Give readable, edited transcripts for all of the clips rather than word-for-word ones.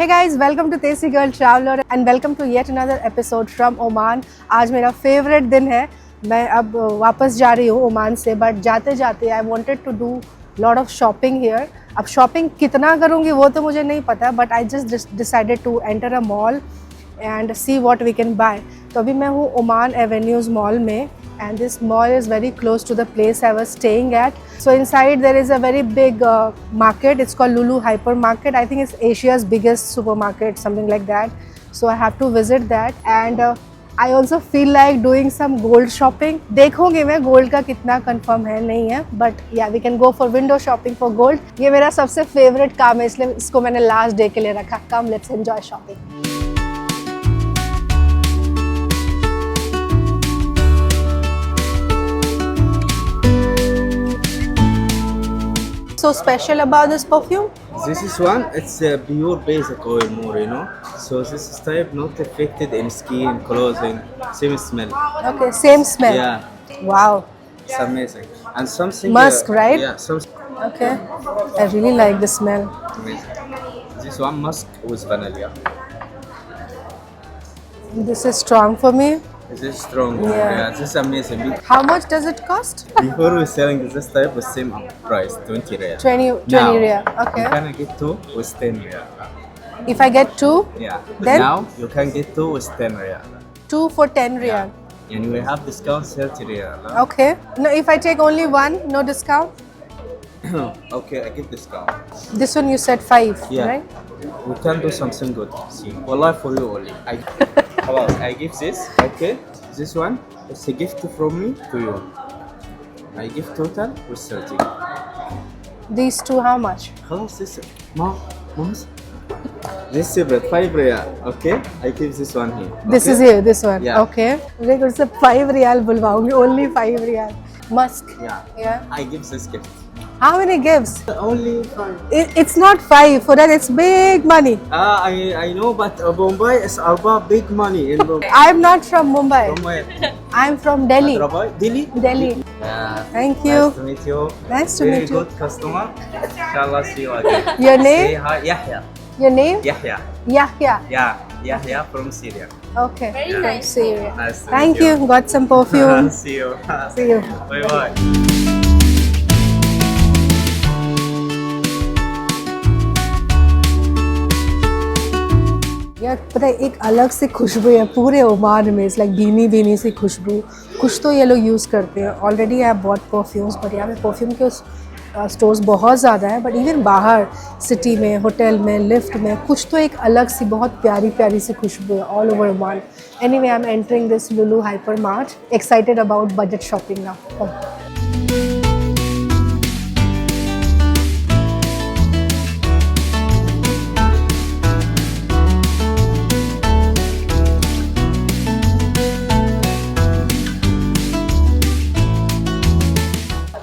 Hey guys, welcome to Tasty Girl Traveler and welcome to yet another episode from Oman. आज मेरा favorite दिन है. मैं अब वापस जा रही हूँ ओमान से, बट जाते जाते I wanted to do lot of shopping here. अब shopping कितना करूँगी वो तो मुझे नहीं पता, but I just decided to enter a mall and see what we can buy. तो अभी मैं हूँ ओमान एवेन्यूज़ मॉल में and this mall is very close to the place I was staying at. So inside there is a very big market. It's called Lulu Hypermarket. I think it's Asia's biggest supermarket, something like that. So I have to visit that and I also feel like doing some gold shopping. देखूँगी मैं gold का कितना confirm है नहीं है, but yeah we can go for window shopping for gold. ये मेरा सबसे favorite काम है, इसलिए इसको मैंने last day के लिए रखा. Come let's enjoy shopping. So special about this perfume? This is one, it's a pure basic oil more, you know. So this is type not affected in skin, clothing, same smell. Okay, same smell. Yeah, Wow. it's amazing. And something Musk, right? Yeah, something Okay. I really like the smell. amazing. This one musk with vanilla. This is strong for me. This is strong. Yeah. This is amazing. How much does it cost? Before we selling this type with same price, 20 riyal. 20 Now, riyal. You Okay. can get two with 10 riyal. If I get two, Yeah. Then? Now you can get two with 10 riyal. two for 10 riyal. And we have discount 30 riyal. Okay. No, if I take only one, no discount? Okay, I give discount. This one you said 5, Yeah. right? We can do something good. See, wallah for you only. I give this. Okay, this one is a gift from me to you. I give total with 30. These two, how much? خلاص this. Mom. This separate 5 riyal. Okay, I give this one here. This okay? is here, this one. Yeah. Okay. मैं उससे 5 riyal बुलवाऊंगी, only 5 riyal. Musk. Yeah. Yeah. I give this gift. How many gives? Only 5. It's not 5. For that, it's big money. I know, but Bombay is about big money in Bombay. I'm not from Mumbai. From where? I'm from Delhi. Hyderabad? Delhi? Delhi. Yeah. Thank you. Nice to meet you. Nice to Very meet you. good customer. Inshallah, see you again. Your Say name? hi, Yahya. Your name? Yahya. Yahya. Yeah, Yahya from Syria. Okay. Very From nice. Syria. Nice to Thank meet you. Got some perfume. See you. See you. Bye bye. यार पता है एक अलग से खुशबू है पूरे Oman में. It's like भीनी भीनी सी खुशबू. कुछ तो ये लोग यूज़ करते हैं. Already I bought perfumes, but यहाँ पे परफ्यूम के स्टोर्स बहुत ज़्यादा है. बट इवन बाहर सिटी में, होटल में, लिफ्ट में कुछ तो एक अलग सी बहुत प्यारी प्यारी सी खुशबू है all over Oman. Anyway I am entering this Lulu hyper mart. Excited about budget shopping now.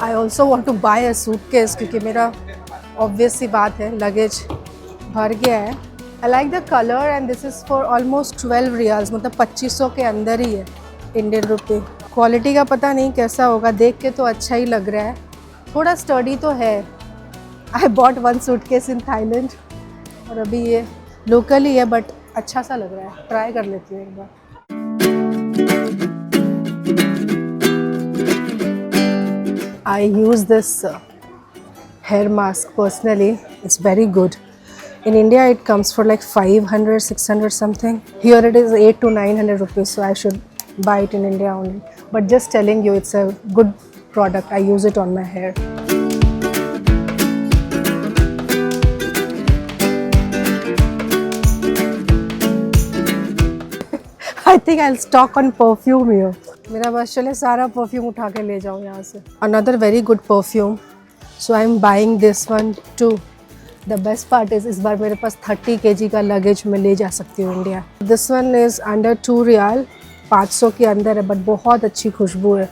I also want to buy a suitcase क्योंकि मेरा obvious सी बात है लगेज भर गया है. I like the color and this is for almost 12 riyals, मतलब 2500 के अंदर ही है इंडियन रुपये. क्वालिटी का पता नहीं कैसा होगा, देख के तो अच्छा ही लग रहा है. थोड़ा स्टडी तो है. I bought one suitcase in Thailand और अभी ये लोकल ही है बट अच्छा सा लग रहा है. ट्राई कर लेती हूँ एक बार. I use this hair mask personally. It's very good. In India, it comes for like 500, 600 something. Here it is 800 to 900 rupees. So I should buy it in India only. But just telling you, it's a good product. I use it on my hair. I think I'll stock on perfume here. मेरा बस चले सारा perfume उठा के ले जाऊँ यहाँ से. Another very good perfume. So I'm buying this one too. The best part is इस बार मेरे पास 30 kg का लगेज मैं ले जा सकती हूँ India. This one is under 2 riyal, 500 के अंदर है, बट बहुत अच्छी खुशबू है.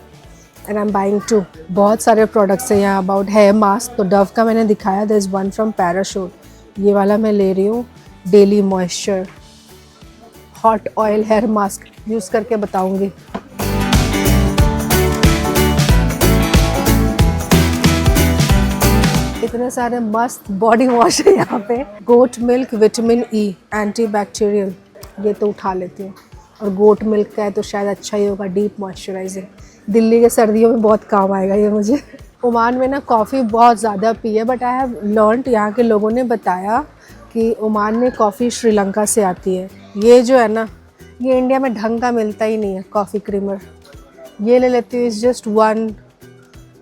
And I'm buying two. बहुत सारे प्रोडक्ट्स हैं यहाँ. अबाउट हेयर मास्क तो डव का मैंने दिखाया. There is one from Parachute. ये वाला मैं ले रही हूँ. Daily moisture hot oil hair mask use करके बताऊँगी. इतने इतने सारे मस्त बॉडी वॉश है यहाँ पे। Goat milk vitamin E anti bacterial, ये तो उठा लेती हूँ। और गोट मिल्क का है तो शायद अच्छा ही होगा, डीप मॉइस्चराइजिंग। दिल्ली के सर्दियों में बहुत काम आएगा ये मुझे। ओमान में ना कॉफ़ी बहुत ज़्यादा पी है, बट आई हैव लर्नड, यहाँ के लोगों ने बताया कि ओमान में कॉफ़ी श्रीलंका से आती है। ये जो है ना, ये इंडिया में ढंग का मिलता ही नहीं है कॉफ़ी क्रीमर। ये ले लेती हूँ, इज़ जस्ट 1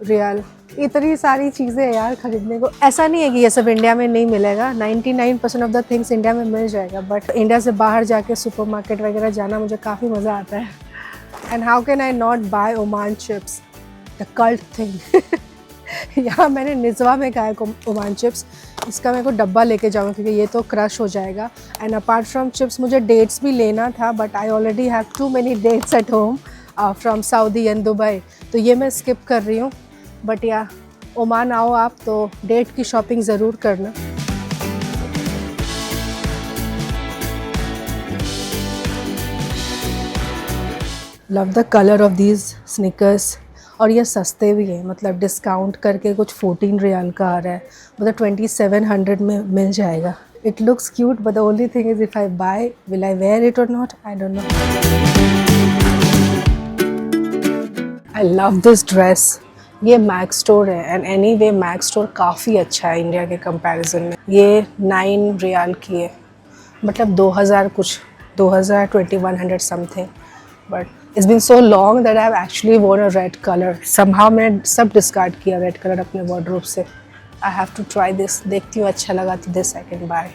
रियाल। इतनी सारी चीज़ें हैं यार ख़रीदने को। ऐसा नहीं है कि ये सब इंडिया में नहीं मिलेगा, 99% ऑफ द थिंग्स इंडिया में मिल जाएगा, बट इंडिया से बाहर जाके सुपरमार्केट वगैरह जाना मुझे काफ़ी मज़ा आता है। And how can I not buy Oman chips, the cult thing. यहाँ मैंने निज़वा में खाया ओमान चिप्स, इसका मेरे को डब्बा लेके जाऊँगा क्योंकि ये तो क्रश हो जाएगा। एंड अपार्ट फ्रॉम चिप्स मुझे डेट्स भी लेना था, but I already have too many dates at home from Saudi and Dubai, तो ये मैं स्किप कर रही हूँ। बट या ओमान आओ आप तो डेट की शॉपिंग ज़रूर करना। Love the colour of these sneakers. और ये सस्ते भी हैं, मतलब डिस्काउंट करके कुछ 14 रियाल का आ रहा है, मतलब 2700 में मिल जाएगा। It looks cute, but the only thing is if I buy, will I wear it और not, I don't know. I love this dress. ये मैक्स स्टोर है, and anyway Max store काफ़ी अच्छा है इंडिया के comparison में। ये 9 रियाल की है, मतलब 2000 कुछ, 2000 2100 something. But it's been so long that I have actually worn a red colour. Somehow मैंने सब डिस्कार्ड किया रेड कलर अपने वार्डरोब से। I have to try this, देखती हूँ अच्छा लगा तो दिस आई कैन बाय।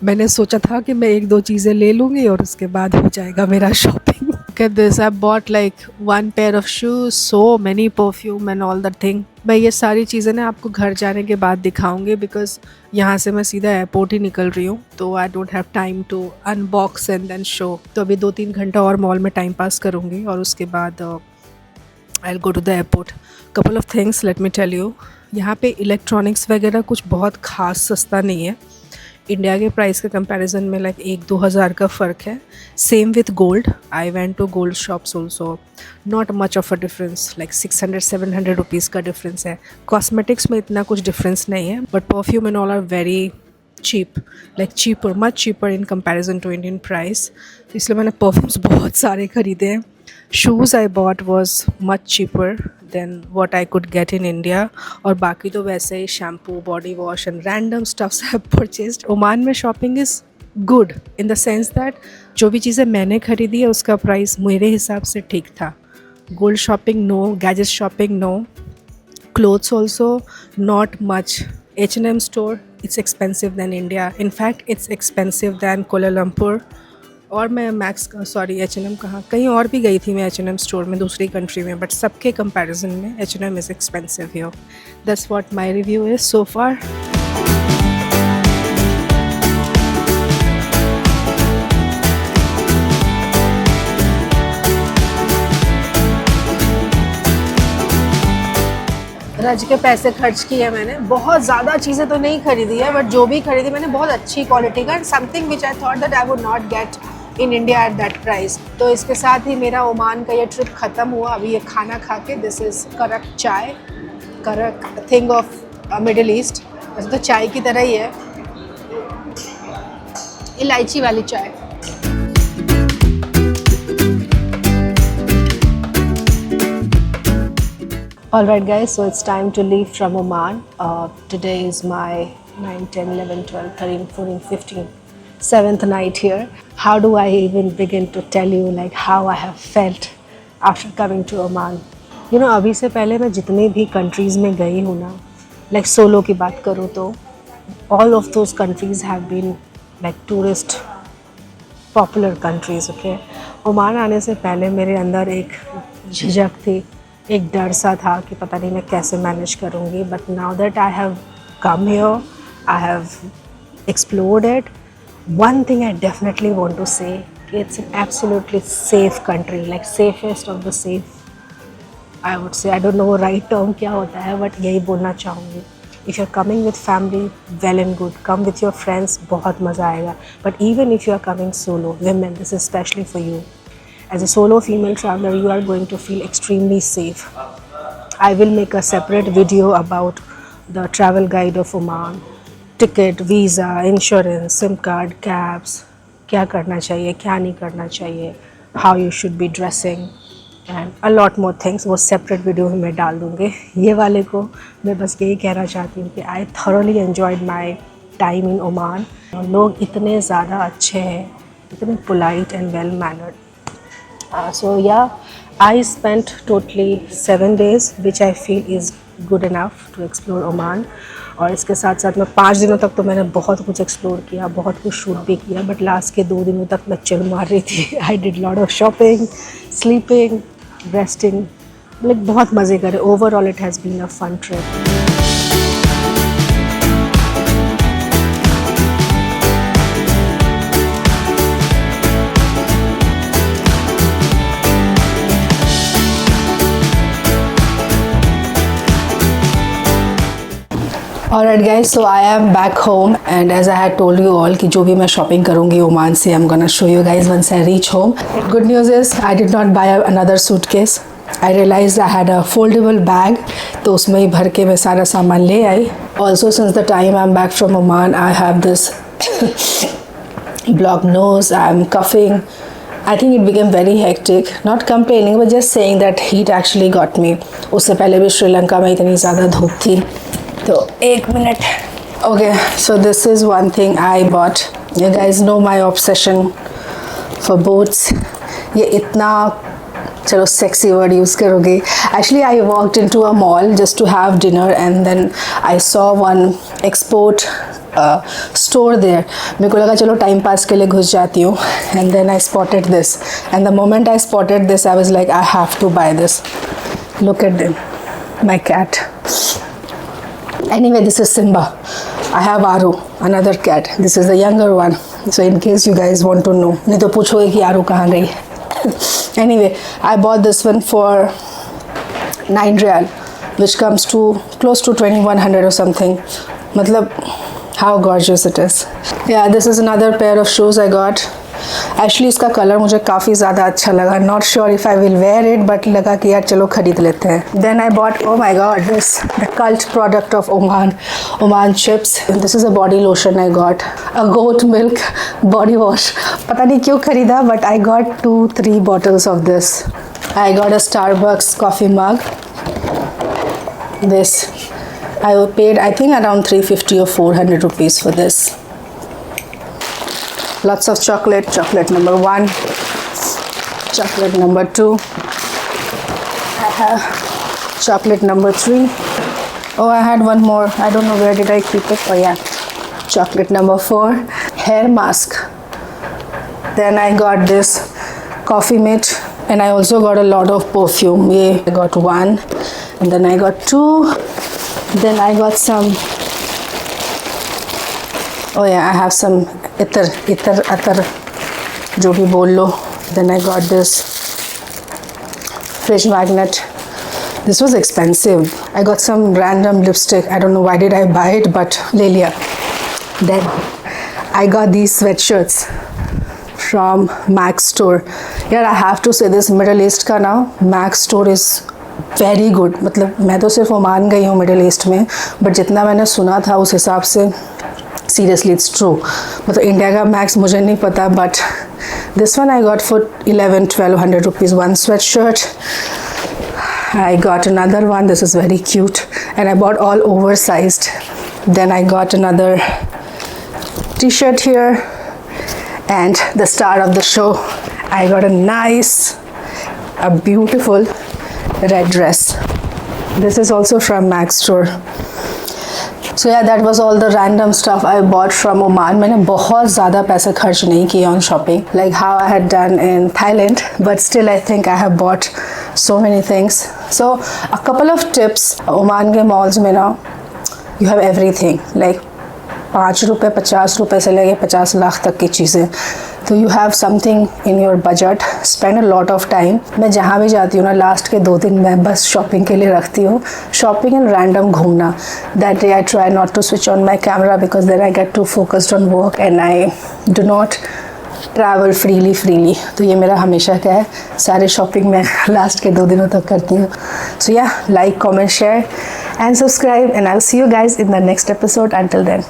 मैंने सोचा था कि मैं 1-2 चीज़ें ले लूँगी और उसके बाद हो जाएगा मेरा shopping. Look at this, I bought like 1 pair of shoes, so many perfume and all that thing. मैं ये सारी चीज़ें ना आपको घर जाने के बाद दिखाऊंगी, बिकॉज यहाँ से मैं सीधा एयरपोर्ट ही निकल रही हूँ, तो I don't have time to unbox and then show. तो अभी 2-3 घंटा और मॉल में टाइम पास करूँगी और उसके बाद I will go to the airport. Couple of things let me tell you. यहाँ पे इलेक्ट्रॉनिक्स वगैरह कुछ बहुत खास सस्ता नहीं है इंडिया के प्राइस के कंपैरिजन में, लाइक 1-2 हज़ार का फ़र्क है। Same with gold, I went to gold shops also, not much of a difference, like 600-700 rupees का डिफरेंस है। कॉस्मेटिक्स में इतना कुछ डिफरेंस नहीं है, but perfume and all are very cheap, like cheaper, much cheaper in comparison to Indian price. तो इसलिए मैंने परफ्यूम्स बहुत सारे खरीदे हैं। Shoes I bought was much cheaper than what I could get in India, और बाकी तो वैसे ही shampoo, body wash and random stuffs I have purchased. Oman में shopping is good in the sense that जो भी चीज़ें मैंने खरीदी है उसका प्राइस मेरे हिसाब से ठीक था। Gold shopping no, gadget shopping no, clothes also not much. H&M store, it's expensive than India. In fact, it's expensive than Kuala Lumpur. और मैं मैक्स H&M कहाँ कहीं और भी गई थी मैं H&M स्टोर में दूसरी कंट्री में, बट सबके कंपैरिजन में H&M is expensive here. That's what my review is so far. रज के पैसे खर्च किए मैंने। बहुत ज़्यादा चीज़ें तो नहीं खरीदी है, बट जो भी खरीदी मैंने बहुत अच्छी क्वालिटी का, something which I thought that I would not gate in India at that price. तो इसके साथ ही मेरा ओमान का ये ट्रिप ख़त्म हुआ। अभी ये खाना खा के, दिस इज़ करक चाय, करक थिंग ऑफ मिडिल ईस्ट, वैसे तो चाय की तरह ही है, इलायची वाली चाय। Alright guys, so it's time to leave from Oman. Today is my 9, 10, 11, 12, 13, 14, 15, 7th night here. How do I even begin to tell you like how I have felt after coming to Oman? You know, अभी से पहले मैं जितने भी countries में गई हूँ ना, like solo की बात करूँ तो all of those countries have been like tourist popular countries, okay? Oman आने से पहले मेरे अंदर एक झिझक थी, एक डर सा था कि पता नहीं मैं कैसे मैनेज करूँगी। But now that I have come here, I have explored it, one thing I definitely want to say, it's an absolutely safe country, like safest of the safe I would say. I don't know right term क्या होता है, but यही बोलना चाहूँगी। If you are coming with family, well and good, come with your friends, बहुत मज़ा आएगा। But even if you are coming solo, women, this is especially for you. As a solo female traveler, you are going to feel extremely safe. I will make a separate video about the travel guide of Oman, ticket, visa, insurance, SIM card, cabs, क्या करना चाहिए, क्या नहीं करना चाहिए, how you should be dressing and a lot more things. वो separate video में मैं डाल दूँगी. ये वाले को मैं बस यही कहना चाहती हूँ कि I thoroughly enjoyed my time in Oman. लोग इतने ज़्यादा अच्छे हैं, इतने polite and well mannered. So yeah, I spent totally 7 days, which I feel is good enough to explore Oman. और इसके साथ साथ मैं 5 दिनों तक तो मैंने बहुत कुछ एक्सप्लोर किया, बहुत कुछ शूट भी किया, बट लास्ट के 2 दिनों तक मैं चिल मार रही थी. I did lot of shopping, sleeping, resting, like बहुत मज़े करे. Overall it has been a fun trip. Alright guys, so I am back home and as I had told you all कि जो भी मैं shopping करूँगी ओमान से, I'm gonna show you guys once I reach home. Good news is I did not buy another suitcase. I realized I had a foldable bag, तो उसमें ही भर के मैं सारा सामान ले आई. Also since the time I'm back from Oman, I have this blocked nose, I'm coughing. I think it became very hectic. Not complaining but just saying that heat actually got me. उससे पहले भी श्रीलंका में इतनी ज़्यादा धूप थी. तो 1 minute. Okay, so this is one thing I bought. You guys know my obsession for boots. ये इतना, चलो sexy word use करोगे. Actually I walked into a mall just to have dinner and then I saw one export store there. मेरे को लगा चलो time pass के लिए घुस जाती हूँ. And then I spotted this. And the moment I spotted this, I was like, I have to buy this. Look at them, my cat. Anyway, this is Simba. I have Aru, another cat. This is the younger one. So in case you guys want to know, नहीं तो पूछोगे कि आरू कहाँ गई. Anyway, I bought this one for 9 riyal, which comes to close to 2100 or something. मतलब how gorgeous it is. Yeah, this is another pair of shoes I got. Actually इसका colour मुझे काफ़ी ज़्यादा अच्छा लगा. Not sure if I will wear it, but लगा कि यार चलो खरीद लेते हैं. Then I bought, oh my god, this the cult product of Oman chips. This is a body lotion I got. A goat milk body wash. पता नहीं क्यों खरीदा, but I got 2-3 bottles of this. I got a Starbucks coffee mug. This I paid I think around 350 or 400 rupees for this. Lots of chocolate. Chocolate number 1, chocolate number 2. I have chocolate number 3. Oh, I had one more. I don't know where did I keep it. Oh yeah, chocolate number 4. Hair mask. Then I got this coffee mate, and I also got a lot of perfume. Yeah, I got 1, and then I got 2. Then I got some. Oh yeah, I have some itar, जो भी बोल लो. Then I got this fridge magnet. This was expensive. I got some random lipstick. I don't know why did I buy it, but ले लिया. Then I got these sweatshirts from Max store. यार I have to say this, Middle East का ना Max store is very good. मतलब मैं तो सिर्फ Oman गई हूँ मिडिल ईस्ट में, बट जितना मैंने सुना था उस हिसाब से सीरियसली इट्स ट्रू. मतलब इंडिया का मैक्स मुझे नहीं पता, but this one I got for 1100-1200 rupees. One sweat shirt. I got another one. This is very cute, and I bought all oversized. Then I got another t-shirt here, and the star of the show, I got a beautiful red dress. This is also from Max store. So yeah, that was all the random stuff I bought from Oman. मैंने बहुत ज़्यादा पैसे खर्च नहीं किए on shopping, like how I had done in Thailand, but still I think I have bought so many things. So a couple of tips. Oman के malls में ना you have everything, like 5 रुपये 50 रुपये से लेके 50 लाख तक की चीज़ें. तो you have something in your budget. Spend a lot of time. मैं जहाँ भी जाती हूँ ना, लास्ट के 2 दिन मैं बस शॉपिंग के लिए रखती हूँ. शॉपिंग एंड रैंडम घूमना. That day I try not to switch on my camera because then I get too focused on work and I do not travel freely. तो ये मेरा हमेशा का है. सारे शॉपिंग मैं लास्ट के 2 दिनों तक करती हूँ. सो या, like, comment, share and subscribe, and I'll see you guys in the next episode. Until then.